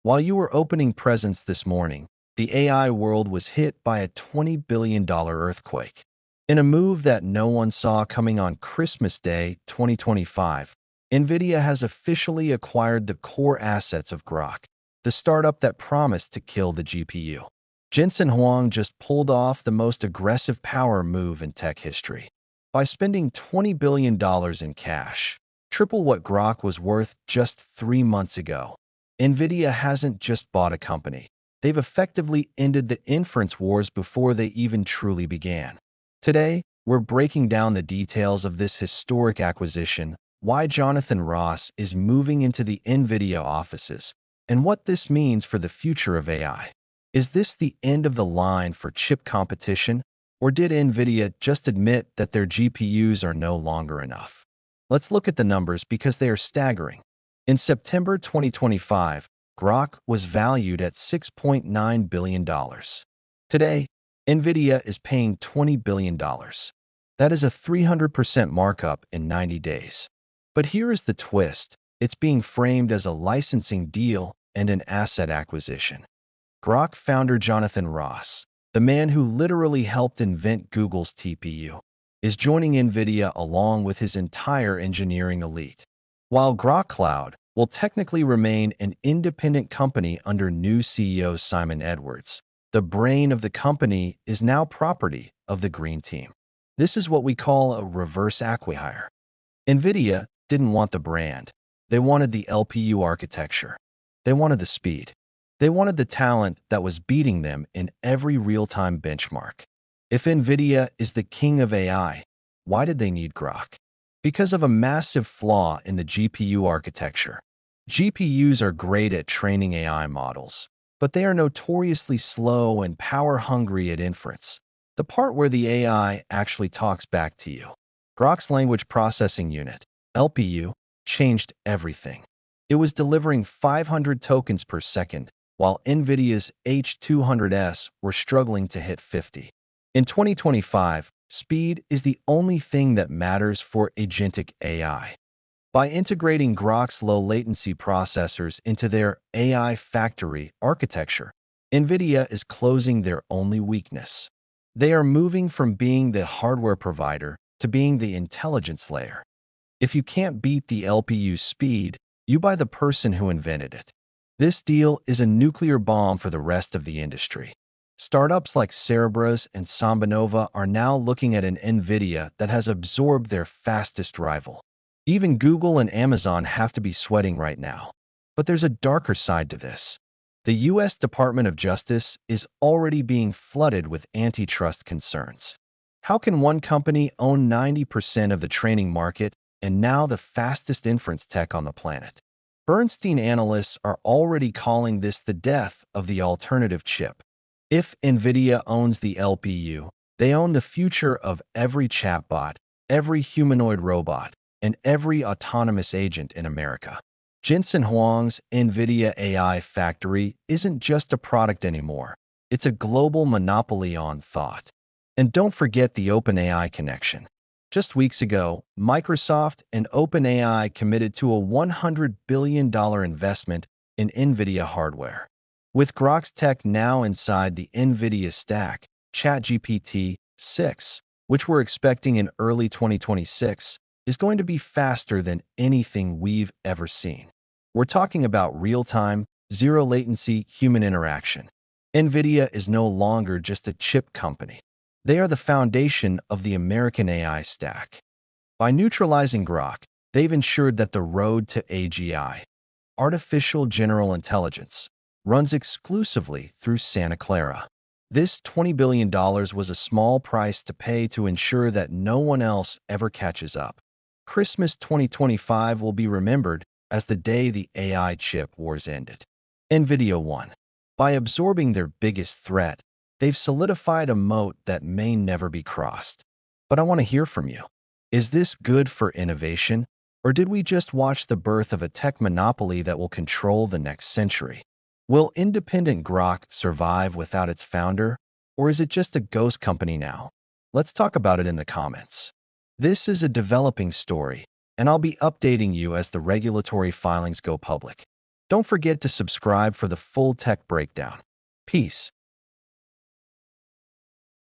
While you were opening presents this morning, the AI world was hit by a $20 billion earthquake. In a move that no one saw coming on Christmas Day 2025, Nvidia has officially acquired the core assets of Groq, the startup that promised to kill the GPU. Jensen Huang just pulled off the most aggressive power move in tech history by spending $20 billion in cash, triple what Groq was worth just 3 months ago. Nvidia hasn't just bought a company. They've effectively ended the inference wars before they even truly began. Today, we're breaking down the details of this historic acquisition, why Jonathan Ross is moving into the Nvidia offices, and what this means for the future of AI. Is this the end of the line for chip competition, or did Nvidia just admit that their GPUs are no longer enough? Let's look at the numbers because they are staggering. In September 2025, Groq was valued at $6.9 billion. Today, Nvidia is paying $20 billion. That is a 300% markup in 90 days. But here is the twist. It's being framed as a licensing deal and an asset acquisition. Groq founder Jonathan Ross, the man who literally helped invent Google's TPU, is joining Nvidia along with his entire engineering elite. While Groq Cloud will technically remain an independent company under new CEO Simon Edwards, the brain of the company is now property of the Green Team. This is what we call a reverse acquihire. Nvidia didn't want the brand. They wanted the LPU architecture. They wanted the speed. They wanted the talent that was beating them in every real-time benchmark. If Nvidia is the king of AI, why did they need Groq? Because of a massive flaw in the GPU architecture. GPUs are great at training AI models, but they are notoriously slow and power-hungry at inference, the part where the AI actually talks back to you. Groq's language processing unit, LPU, changed everything. It was delivering 500 tokens per second, while Nvidia's H200s were struggling to hit 50. In 2025, speed is the only thing that matters for agentic AI. By integrating Groq's low-latency processors into their AI factory architecture, Nvidia is closing their only weakness. They are moving from being the hardware provider to being the intelligence layer. If you can't beat the LPU speed, you buy the person who invented it. This deal is a nuclear bomb for the rest of the industry. Startups like Cerebras and Sambanova are now looking at an Nvidia that has absorbed their fastest rival. Even Google and Amazon have to be sweating right now. But there's a darker side to this. The U.S. Department of Justice is already being flooded with antitrust concerns. How can one company own 90% of the training market and now the fastest inference tech on the planet? Bernstein analysts are already calling this the death of the alternative chip. If Nvidia owns the LPU, they own the future of every chatbot, every humanoid robot, and every autonomous agent in America. Jensen Huang's Nvidia AI factory isn't just a product anymore. It's a global monopoly on thought. And don't forget the OpenAI connection. Just weeks ago, Microsoft and OpenAI committed to a $100 billion investment in Nvidia hardware. With Groq's tech now inside the Nvidia stack, ChatGPT 6, which we're expecting in early 2026, is going to be faster than anything we've ever seen. We're talking about real-time, zero-latency human interaction. Nvidia is no longer just a chip company. They are the foundation of the American AI stack. By neutralizing Groq, they've ensured that the road to AGI, artificial general intelligence, runs exclusively through Santa Clara. This $20 billion was a small price to pay to ensure that no one else ever catches up. Christmas 2025 will be remembered as the day the AI chip wars ended. Nvidia won. By absorbing their biggest threat, they've solidified a moat that may never be crossed. But I want to hear from you. Is this good for innovation, or did we just watch the birth of a tech monopoly that will control the next century? Will independent Groq survive without its founder, or is it just a ghost company now? Let's talk about it in the comments. This is a developing story. and I'll be updating you as the regulatory filings go public. Don't forget to subscribe for the full tech breakdown. Peace.